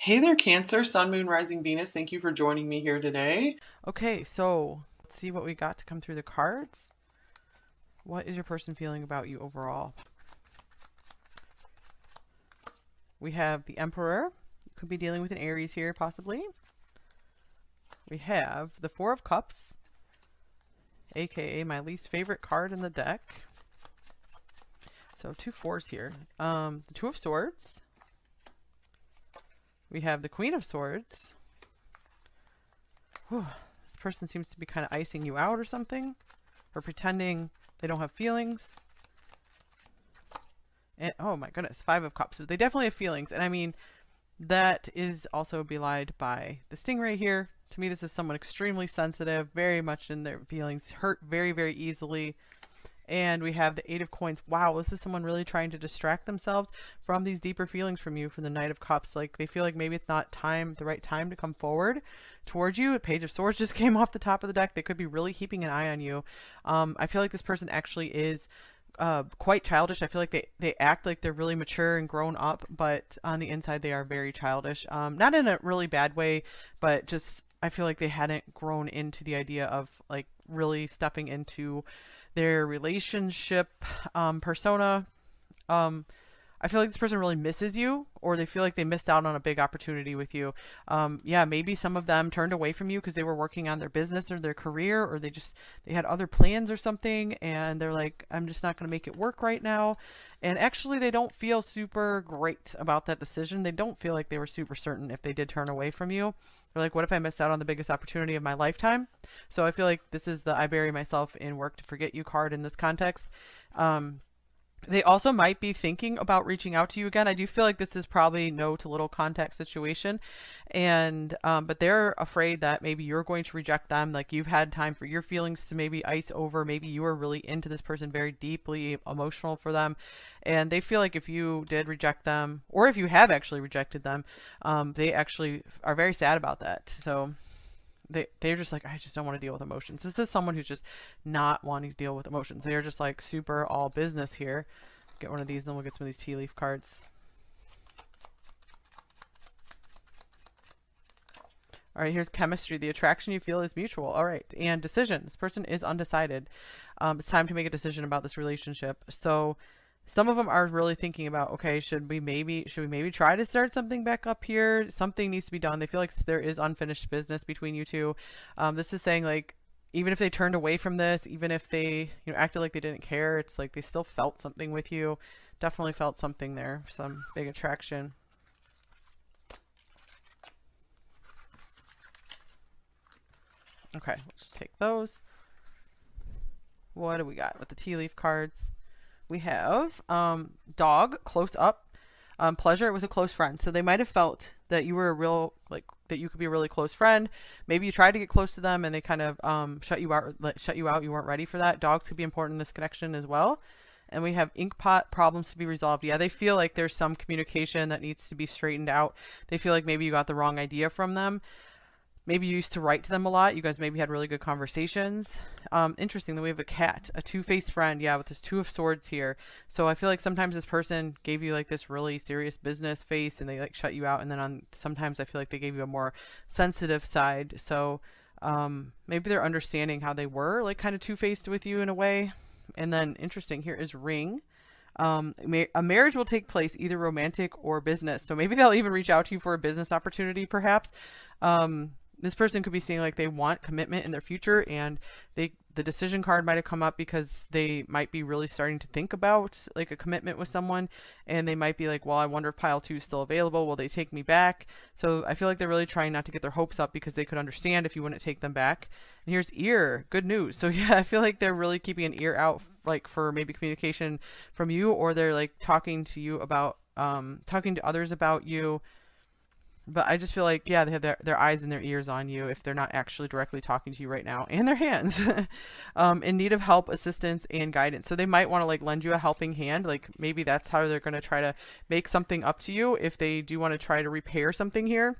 Hey there, Cancer, Sun, Moon, Rising, Venus. Thank you for joining me here today. Okay, so let's see what we got to come through the cards. What is your person feeling about you overall? We have the Emperor. You could be dealing with an Aries here, possibly. We have the Four of Cups, aka my least favorite card in the deck. So two fours here. The Two of Swords. We have the Queen of Swords. Whew, this person seems to be kind of icing you out or something, or pretending they don't have feelings. And, oh my goodness, Five of Cups. But they definitely have feelings. And I mean, that is also belied by the Stingray here. To me, this is someone extremely sensitive, very much in their feelings, hurt very, very easily. And we have the Eight of Coins. Wow, this is someone really trying to distract themselves from these deeper feelings from you, from the Knight of Cups. Like, they feel like maybe it's not the right time to come forward towards you. A Page of Swords just came off the top of the deck. They could be really keeping an eye on you. I feel like this person actually is quite childish. I feel like they act like they're really mature and grown up, but on the inside they are very childish. Not in a really bad way, but just I feel like they hadn't grown into the idea of like really stepping into their relationship persona. Um, I feel like this person really misses you, or they feel like they missed out on a big opportunity with you. Yeah, maybe some of them turned away from you because they were working on their business or their career, or they had other plans or something, and they're like, I'm just not going to make it work right now. And actually, they don't feel super great about that decision. They don't feel like they were super certain if they did turn away from you. They're like, what if I missed out on the biggest opportunity of my lifetime? So I feel like this is the I bury myself in work to forget you card in this context. Um, they also might be thinking about reaching out to you again. I do feel like this is probably no to little contact situation, and but they're afraid that maybe you're going to reject them. Like you've had time for your feelings to maybe ice over. Maybe you are really into this person, very deeply emotional for them, and they feel like if you did reject them, or if you have actually rejected them, they actually are very sad about that. So they're just like, I just don't want to deal with emotions. This is someone who's just not wanting to deal with emotions. They're just like super all business here. Get one of these, and then we'll get some of these tea leaf cards. All right, here's chemistry. The attraction you feel is mutual. All right, and decision. This person is undecided. It's time to make a decision about this relationship. So some of them are really thinking about, okay, should we maybe try to start something back up here? Something needs to be done. They feel like there is unfinished business between you two. This is saying like even if they turned away from this, even if they acted like they didn't care, it's like they still felt something with you. Definitely felt something there, some big attraction. Okay, let's just take those. What do we got with the tea leaf cards? We have dog close up, pleasure with a close friend. So they might have felt that you were a real like that you could be a really close friend. Maybe you tried to get close to them and they kind of shut you out. Shut you out. You weren't ready for that. Dogs could be important in this connection as well. And we have ink pot problems to be resolved. Yeah, they feel like there's some communication that needs to be straightened out. They feel like maybe you got the wrong idea from them. Maybe you used to write to them a lot. You guys maybe had really good conversations. Interesting that we have a cat, a two-faced friend. Yeah, with this Two of Swords here. So I feel like sometimes this person gave you like this really serious business face and they like shut you out. And then sometimes I feel like they gave you a more sensitive side. So maybe they're understanding how they were like kind of two-faced with you in a way. And then interesting here is ring. A marriage will take place either romantic or business. So maybe they'll even reach out to you for a business opportunity, perhaps. This person could be seeing like they want commitment in their future, and the decision card might have come up because they might be really starting to think about like a commitment with someone, and they might be like, well, I wonder if pile 2 is still available. Will they take me back? So I feel like they're really trying not to get their hopes up because they could understand if you wouldn't take them back. And here's ear, good news. So yeah, I feel like they're really keeping an ear out like for maybe communication from you, or they're like talking to you about talking to others about you. But I just feel like, yeah, they have their eyes and their ears on you if they're not actually directly talking to you right now, and their hands. In need of help, assistance, and guidance. So they might want to like lend you a helping hand. Like maybe that's how they're going to try to make something up to you if they do want to try to repair something here.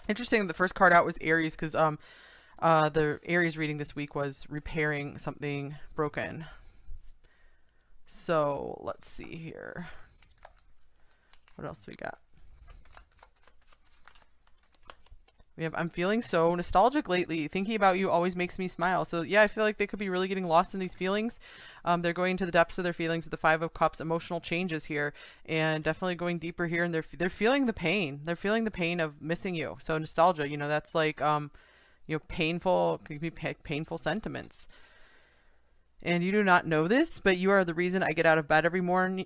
Interesting, the first card out was Aries because the Aries reading this week was repairing something broken. So let's see here. What else we got? We have, I'm feeling so nostalgic lately. Thinking about you always makes me smile. So yeah, I feel like they could be really getting lost in these feelings. They're going to the depths of their feelings with the Five of Cups, emotional changes here, and definitely going deeper here. And they're feeling the pain. They're feeling the pain of missing you. So nostalgia, you know, that's like painful, could be painful sentiments. And you do not know this, but you are the reason I get out of bed every morning.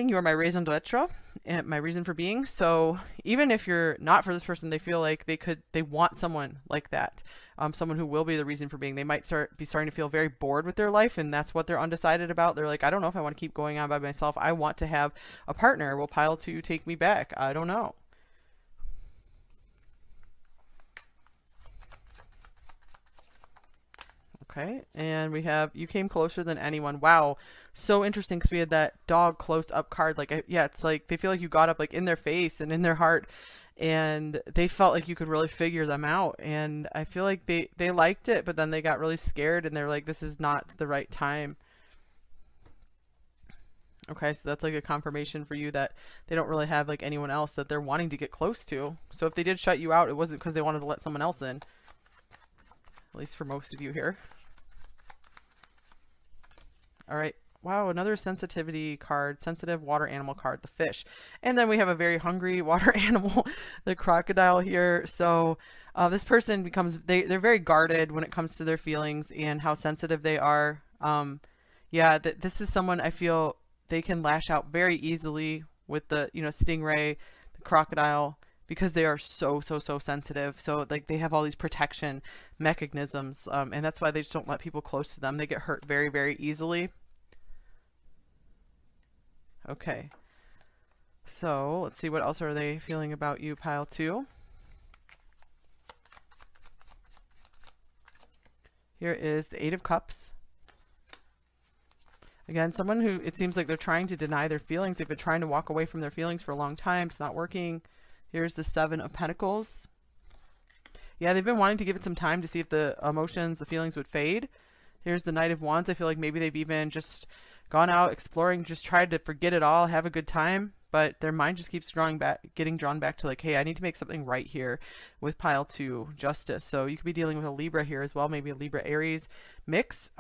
You are my raison d'etre, and my reason for being. So even if you're not for this person, they feel like they want someone like that, someone who will be the reason for being. They might be starting to feel very bored with their life, and that's what they're undecided about. They're like, I don't know if I want to keep going on by myself. I want to have a partner. Will pile two take me back? I don't know. Okay, and we have you came closer than anyone. Wow, so interesting because we had that dog close up card. Like, yeah, it's like they feel like you got up like in their face and in their heart, and they felt like you could really figure them out. And I feel like they liked it, but then they got really scared and they're like, this is not the right time. Okay, so that's like a confirmation for you that they don't really have like anyone else that they're wanting to get close to. So if they did shut you out, it wasn't because they wanted to let someone else in. At least for most of you here. All right. Wow, another sensitivity card, sensitive water animal card, the fish. And then we have a very hungry water animal, the crocodile here. So this person becomes, they're very guarded when it comes to their feelings and how sensitive they are. Yeah, this is someone I feel they can lash out very easily with the, you know, stingray, the crocodile, because they are so sensitive. So like they have all these protection mechanisms, and that's why they just don't let people close to them. They get hurt very easily. Okay, so let's see, what else are they feeling about you, pile two. Here is the Eight of Cups. Again, someone who it seems like they're trying to deny their feelings. They've been trying to walk away from their feelings for a long time. It's not working. Here's the Seven of Pentacles. Yeah, they've been wanting to give it some time to see if the emotions, the feelings would fade. Here's the Knight of Wands. I feel like maybe they've even just gone out exploring, just tried to forget it all, have a good time, but their mind just keeps getting drawn back to like, hey, I need to make something right here with pile two, justice. So you could be dealing with a Libra here as well, maybe a Libra Aries mix.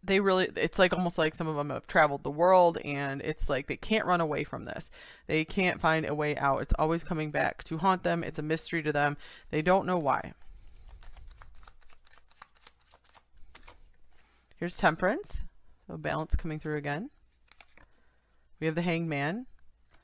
They really, it's like almost like some of them have traveled the world and it's like they can't run away from this. They can't find a way out. It's always coming back to haunt them. It's a mystery to them. They don't know why. Here's Temperance. So balance coming through again. We have the Hanged Man.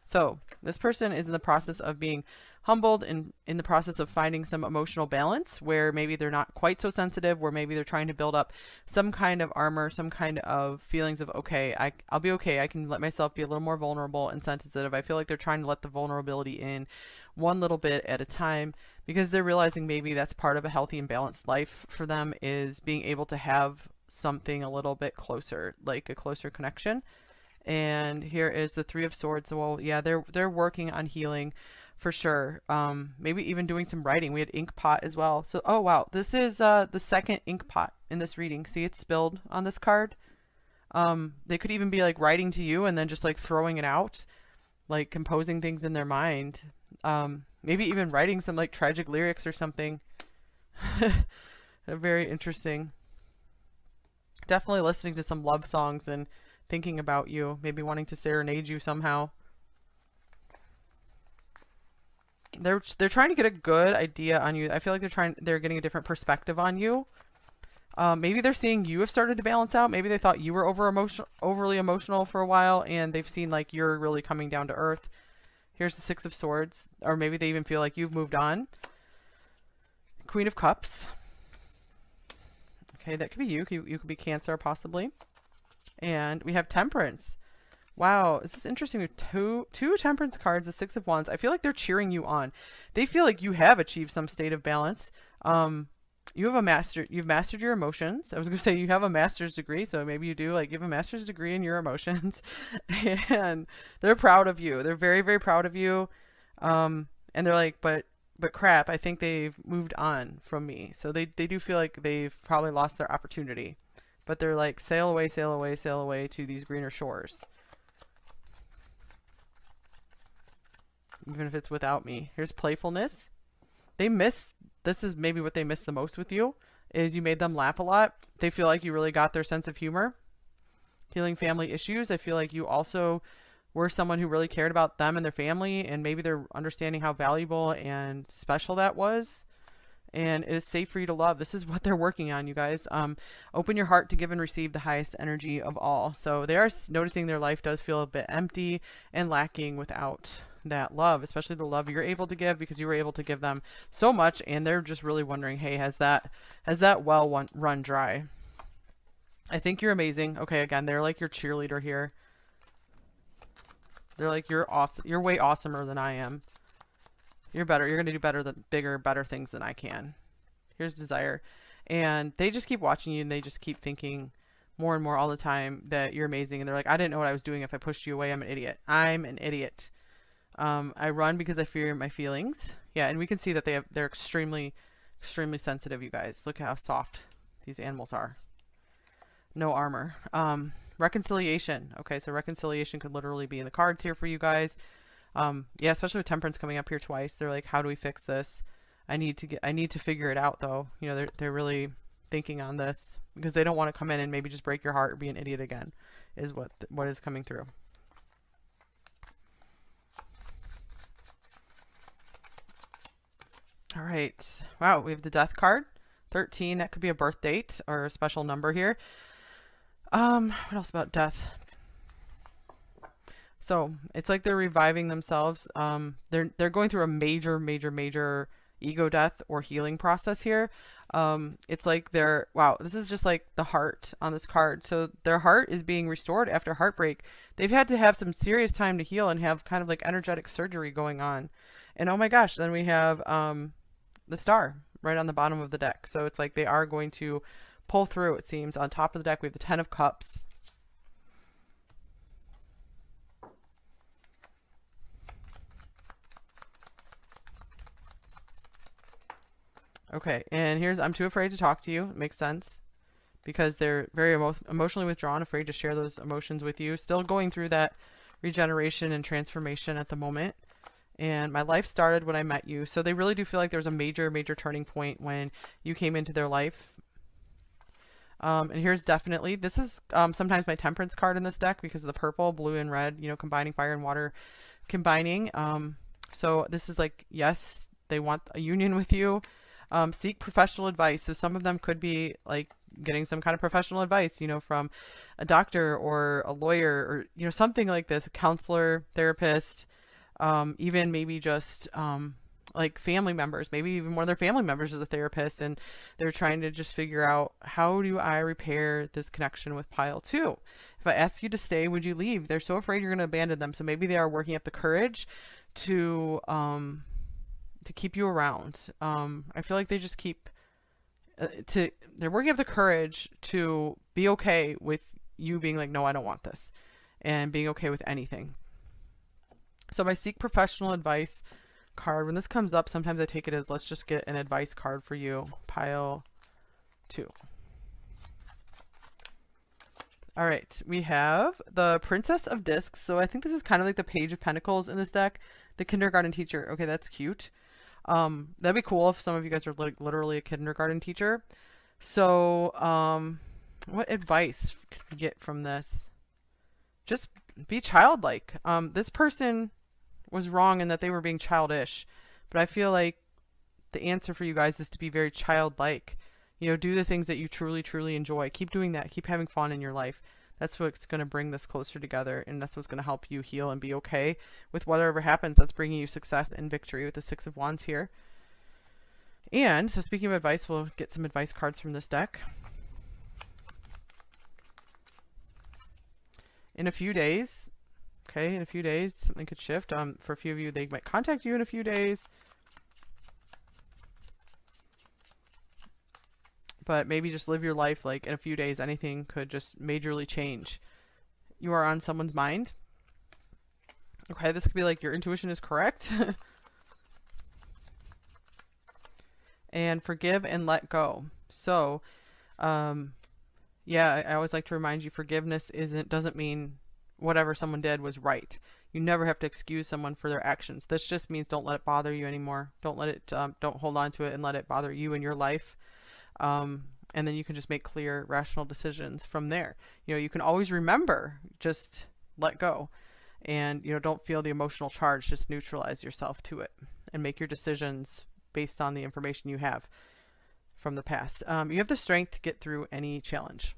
So this person is in the process of being humbled and in the process of finding some emotional balance where maybe they're not quite so sensitive, where maybe they're trying to build up some kind of armor, some kind of feelings of, okay, I'll be okay. I can let myself be a little more vulnerable and sensitive. I feel like they're trying to let the vulnerability in one little bit at a time because they're realizing maybe that's part of a healthy and balanced life for them, is being able to have something a little bit closer, like a closer connection. And here is the Three of Swords. Well, yeah, they're working on healing for sure. Maybe even doing some writing. We had ink pot as well. So, oh wow, this is the second ink pot in this reading. See, it's spilled on this card. They could even be like writing to you and then just like throwing it out, like composing things in their mind. Maybe even writing some like tragic lyrics or something. Very interesting. Definitely listening to some love songs and thinking about you, maybe wanting to serenade you somehow. They're trying to get a good idea on you. I feel like they're getting a different perspective on you. Maybe they're seeing you have started to balance out. Maybe they thought you were overly emotional for a while, and they've seen like you're really coming down to earth. Here's the Six of Swords, or maybe they even feel like you've moved on. Queen of Cups. Okay, that could be you. You could be Cancer possibly. And we have Temperance. Wow, this is interesting. We have two Temperance cards, the Six of Wands. I feel like they're cheering you on. They feel like you have achieved some state of balance. You've mastered your emotions. I was gonna say you have a master's degree, so maybe you do. Like, you have a master's degree in your emotions, and they're proud of you. They're very proud of you. And they're like, but crap, I think they've moved on from me. So they do feel like they've probably lost their opportunity. But they're like, sail away, sail away, sail away to these greener shores. Even if it's without me. Here's Playfulness. they miss, this is maybe what they miss the most with you, is you made them laugh a lot. They feel like you really got their sense of humor. Healing family issues, I feel like you also were someone who really cared about them and their family, and maybe they're understanding how valuable and special that was. And it is safe for you to love. This is what they're working on, you guys. Open your heart to give and receive the highest energy of all. So they are noticing their life does feel a bit empty and lacking without that love, especially the love you're able to give, because you were able to give them so much, and they're just really wondering, hey, has that well run dry? I think you're amazing. Okay, again, they're like your cheerleader here. They're like, you're awesome. You're way awesomer than I am. You're better. You're going to do better, better things than I can. Here's desire. And they just keep watching you, and they just keep thinking more and more all the time that you're amazing. And they're like, I didn't know what I was doing. If I pushed you away, I'm an idiot. I'm an idiot. I run because I fear my feelings. Yeah, and we can see that they're extremely, extremely sensitive, you guys. Look at how soft these animals are. No armor. Reconciliation. Okay, so reconciliation could literally be in the cards here for you guys. Yeah, especially with Temperance coming up here twice. They're like, how do we fix this? I need to figure it out, though. You know, they're really thinking on this, because they don't want to come in and maybe just break your heart or be an idiot again, is what is coming through. All right. Wow, we have the Death card. 13, that could be a birth date or a special number here. What else about death? So it's like they're reviving themselves. They're going through a major ego death or healing process here. It's like wow, this is just like the heart on this card. So their heart is being restored after heartbreak. They've had to have some serious time to heal and have kind of like energetic surgery going on. And oh my gosh, then we have the Star right on the bottom of the deck. So it's like they are going to pull through, it seems. On top of the deck, we have the Ten of Cups. Okay, and here's I'm too afraid to talk to you. It makes sense, because they're very emotionally withdrawn, afraid to share those emotions with you. Still going through that regeneration and transformation at the moment. And my life started when I met you. So they really do feel like there was a major turning point when you came into their life. And here's definitely, this is sometimes my Temperance card in this deck, because of the purple, blue, and red, you know, combining fire and water, combining. So this is like, yes, they want a union with you. Seek professional advice. So some of them could be like getting some kind of professional advice, you know, from a doctor or a lawyer, or, you know, something like this, a counselor, therapist, even maybe just like family members, maybe even one of their family members is a therapist, and they're trying to just figure out, how do I repair this connection with pile 2? If I ask you to stay, would you leave? They're so afraid you're going to abandon them. So maybe they are working up the courage to keep you around. I feel like they just keep they're working up the courage to be okay with you being like, no, I don't want this, and being okay with anything. So my seek professional advice card, when this comes up, sometimes I take it as, let's just get an advice card for you, pile 2. All right, we have the Princess of Discs. So I think this is kind of like the Page of Pentacles in this deck. The kindergarten teacher. Okay, that's cute. That'd be cool if some of you guys are like literally a kindergarten teacher. So what advice can you get from this? Just be childlike. This person was wrong in that they were being childish, but I feel like the answer for you guys is to be very childlike. You know, do the things that you truly enjoy. Keep doing that. Keep having fun in your life. That's what's going to bring this closer together, and that's what's going to help you heal and be okay with whatever happens. That's bringing you success and victory with the Six of Wands here. And so, speaking of advice, we'll get some advice cards from this deck. In a few days, okay, in a few days, something could shift. For a few of you, they might contact you in a few days. But maybe just live your life like in a few days, anything could just majorly change. You are on someone's mind. Okay, this could be like your intuition is correct. And forgive and let go. So, yeah, I always like to remind you, forgiveness doesn't mean whatever someone did was right. You never have to excuse someone for their actions. This just means don't let it bother you anymore. Don't let it, don't hold on to it and let it bother you in your life. And then you can just make clear, rational decisions from there. You know, you can always remember, just let go. And, you know, don't feel the emotional charge. Just neutralize yourself to it and make your decisions based on the information you have from the past. You have the strength to get through any challenge.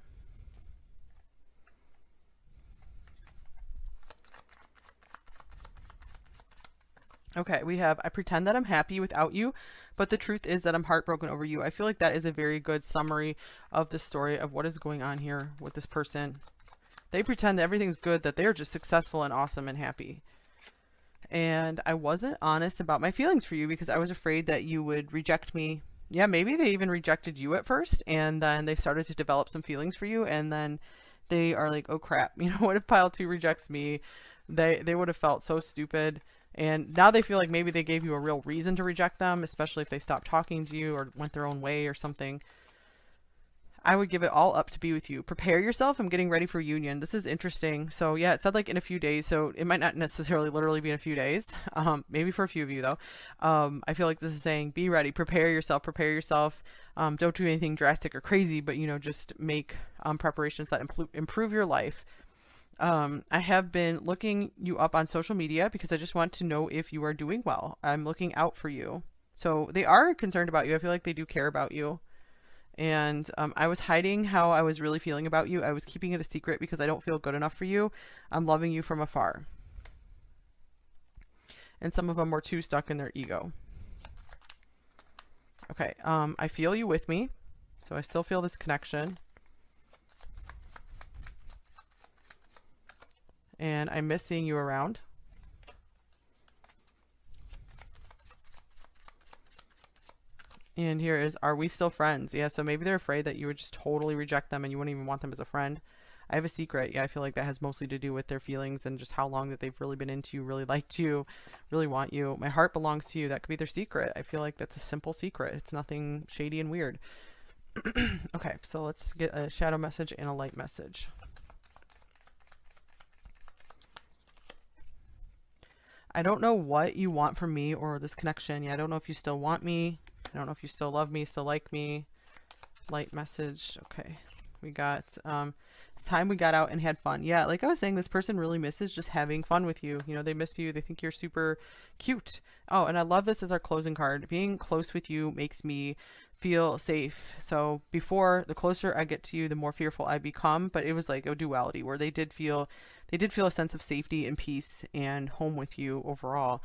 Okay, we have I pretend that I'm happy without you, but the truth is that I'm heartbroken over you. I feel like that is a very good summary of the story of what is going on here with this person. They pretend that everything's good, that they're just successful and awesome and happy. And I wasn't honest about my feelings for you because I was afraid that you would reject me. Yeah, maybe they even rejected you at first, and then they started to develop some feelings for you, and then they are like, oh crap, you know, what if pile 2 rejects me? They would have felt so stupid. And now they feel like maybe they gave you a real reason to reject them, especially if they stopped talking to you or went their own way or something. I would give it all up to be with you. Prepare yourself. I'm getting ready for union. This is interesting. So yeah, it said like in a few days. So it might not necessarily literally be in a few days. Maybe for a few of you though. I feel like this is saying be ready. Prepare yourself. Prepare yourself. Don't do anything drastic or crazy, but you know, just make preparations that improve your life. I have been looking you up on social media because I just want to know if you are doing well. I'm looking out for you. So they are concerned about you. I feel like they do care about you. And I was hiding how I was really feeling about you. I was keeping it a secret because I don't feel good enough for you. I'm loving you from afar. And some of them were too stuck in their ego. Okay, I feel you with me. So I still feel this connection. And I miss seeing you around. And here is, are we still friends? Yeah, so maybe they're afraid that you would just totally reject them and you wouldn't even want them as a friend. I have a secret. Yeah, I feel like that has mostly to do with their feelings and just how long that they've really been into you, really liked you, really want you. My heart belongs to you. That could be their secret. I feel like that's a simple secret. It's nothing shady and weird. Okay, so let's get a shadow message and a light message. I don't know what you want from me or this connection. Yeah, I don't know if you still want me. I don't know if you still love me, still like me. Light message. Okay. We got, it's time we got out and had fun. Yeah, like I was saying, this person really misses just having fun with you. You know, they miss you. They think you're super cute. Oh, and I love this as our closing card. Being close with you makes me feel safe. So before, the closer I get to you, the more fearful I become. But it was like a duality where they did feel a sense of safety and peace and home with you overall.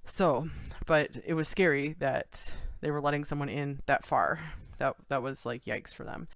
So, but it was scary that they were letting someone in that far. That was like yikes for them.